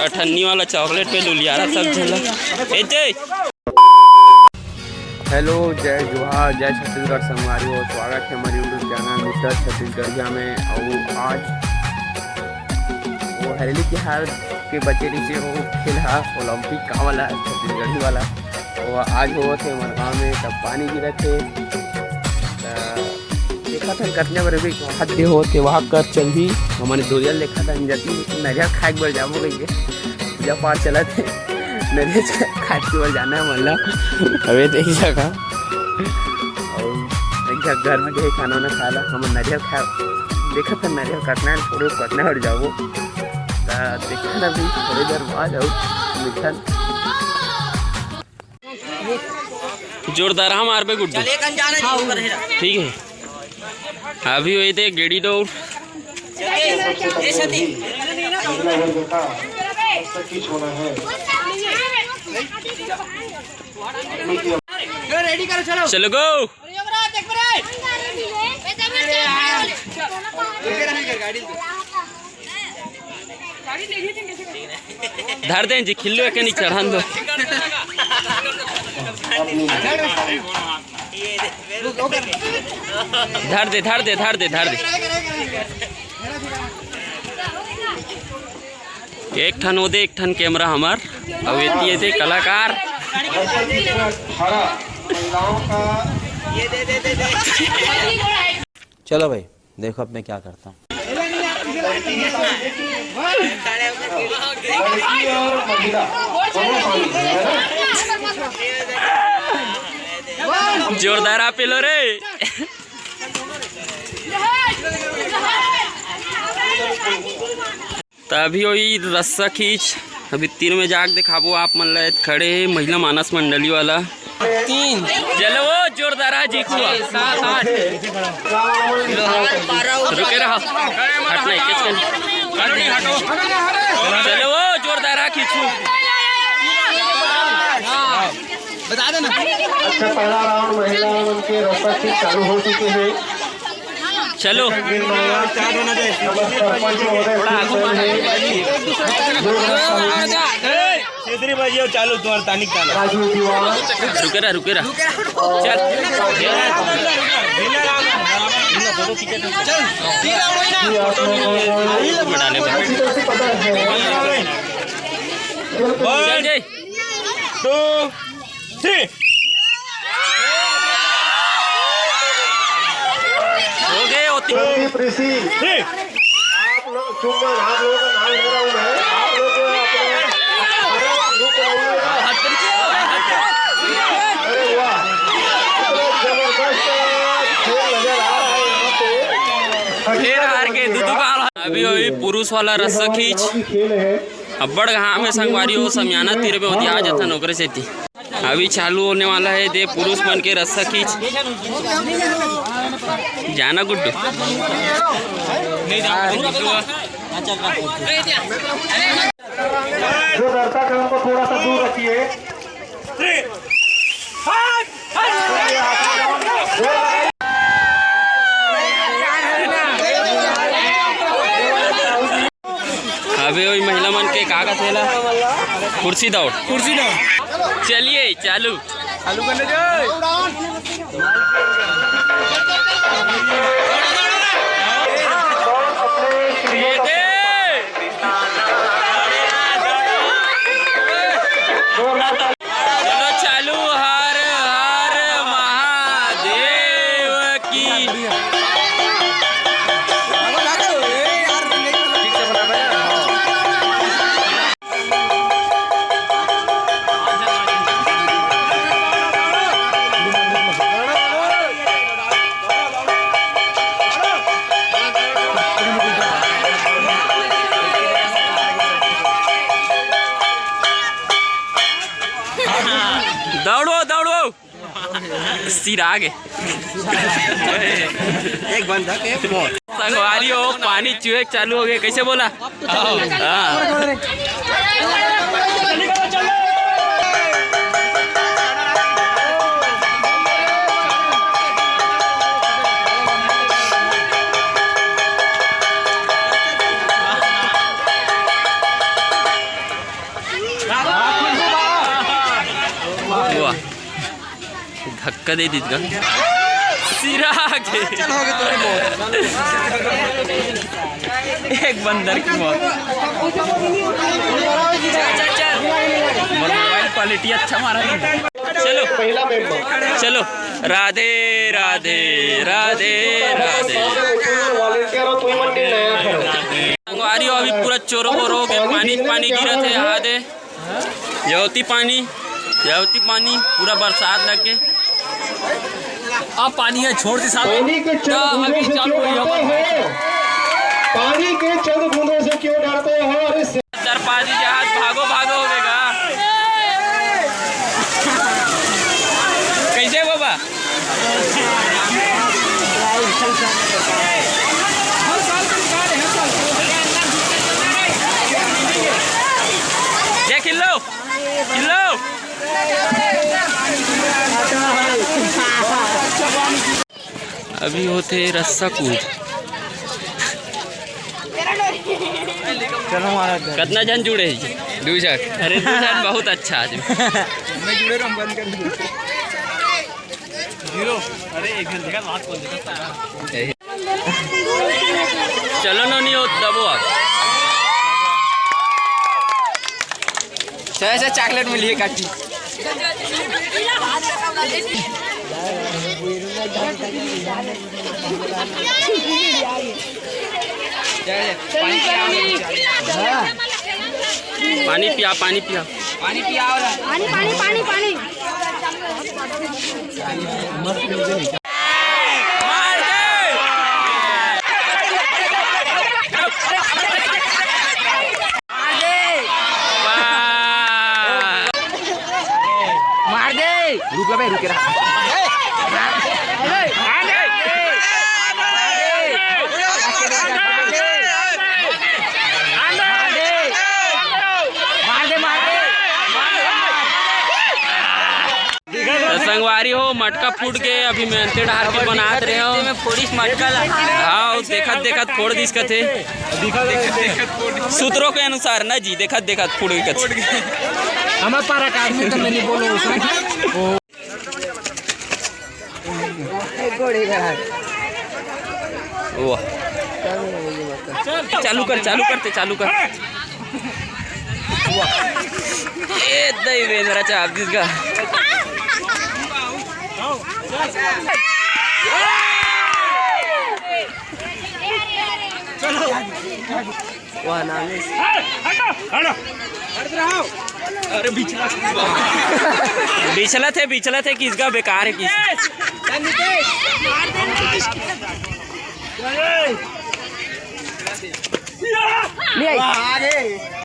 अठन्नी वाला चॉकलेट पे लुलियारा सब झला। हेलो, जय जोहार, जय छत्तीसगढ़ संगवारी हो। स्वागत है हमारे यूट्यूब चैनल मिस्टर छत्तीसगढ़िया में। और आज वो हरेली तिहार के बच्चे नीचे वो खेल है ओलंपिक का वाला छत्तीसगढ़ी वाला। और आज वो थे हमारे गाँव में, तब पानी गिरा थे, देखा था कतने बार भी हाथ दे होते वहाँ कर चल भी हमारे दोरिया लिखा था जाती नरिया खाए के बार जाबो गई पूजा पाठ चला थे नरिया खाए के बार जाना है मतलब अभी देख जगह और एक घर में गए खाना वाना खा ला हम नरिया खा देखा था नरिया कटना है थोड़े कटना और जाओ देखा ना भी थोड़ी देर बाद जाओ मिठन जोरदार हम आर पे गुड्डू ठीक है। अभी वही थे गेड़ी दौड़ चलो गो धर दें जी खिल्लो के नहीं चढ़ान दो धर दे धर दे धर दे धर दे एक ठन हो दे एक ठन कैमरा हमार अब ये थे कलाकार चलो भाई देखो अब मैं क्या करता हूँ। जोरदार आप लो रे तभी वही रस्सा खींच अभी तीन में जाग दिखाबो आप मन ला खड़े महिला मानस मंडली वाला तीन चलो वो जोरदार जी को 7 8 रुके रहो हटना चलो वो जोरदार खींचू बता देना। अच्छा पहला राउंड महिला के रस्सा खींच चालू हो चुके हैं। चलो चालू तुम्हारा तानिक रुकेरा रुकेरा चल चल 2 3 हो गए आप लोग चुम्बन आप लोगों का नाम ले रहा हूँ मैं आप लोग अरे वाह जबरदस्त खेल नजर आ रहा है यहाँ पे हार के अभी वही पुरुष वाला रस्सा खींच खेल है अब्बड़ घाम में संगवारी हो समियाना तीर पे होती आ जाता नौकरी से थी। अभी चालू होने वाला है दे पुरुष बन के रस्सा खींच जाना गुड्डू जो डरता है उनको थोड़ा सा दूर रखिए। अभी वही महिला मन के कागज थेला कुर्सी दौड़ चलिए चालू करने जाए चलो चालू हर हर महादेव की दौड़ो दौड़ो सिर आगे एक बंदा के संगवारी हो पानी चूहे चालू हो गए कैसे बोला हाँ धक्का दे दी का सिरा के एक बंदर की मौत। मोबाइल क्वालिटी अच्छा मारा चलो पहिला मेंबर चलो राधे राधे राधे राधे वॉलंटियर हो तुम्ही मंडळी नया खरं संगवारी अभी पूरा चोरो बोरो हो गए पानी पानी गिरा थे यहाँ दे यवती पानी पूरा बरसात लग के अब पानी है छोड़ दी साहब पानी के चंद बूंदों से क्यों डरते हो पानी के चंद बूंदों से क्यों डरते हो अरे दरपाजी जहाज भागो भागो होगा कैसे बाबा ये खिलो खिलो अभी होते रस्सा कूद चलो हमारा कितना जन जुड़े हैं दू जन अरे दू जन बहुत अच्छा आदमी मैं जुड़े रहा बंद कर जीरो अरे एक घंटे का बात बोल देता चलो नो नहीं हो दबो आप ऐसे चॉकलेट मिली है काटी पानी पिया पानी पिया पानी पानी पानी पानी मार दे मार दे रुक ले रुके रहा संगवारी हो मटका फूट के अभी मेहनते ढार के बनात रहे हो में फोड़िस मटका ला हाँ देखत देखत फोड़ दिस का थे सूत्रों के अनुसार ना जी देखत देखत फोड़ के हमारे पारा काट में तो मैंने बोलो उसमें वाह चालू कर ए दई वेंद्रा चाप जिसका वाह नानी अरे बिचला थे किसका बेकार है किस नहीं आई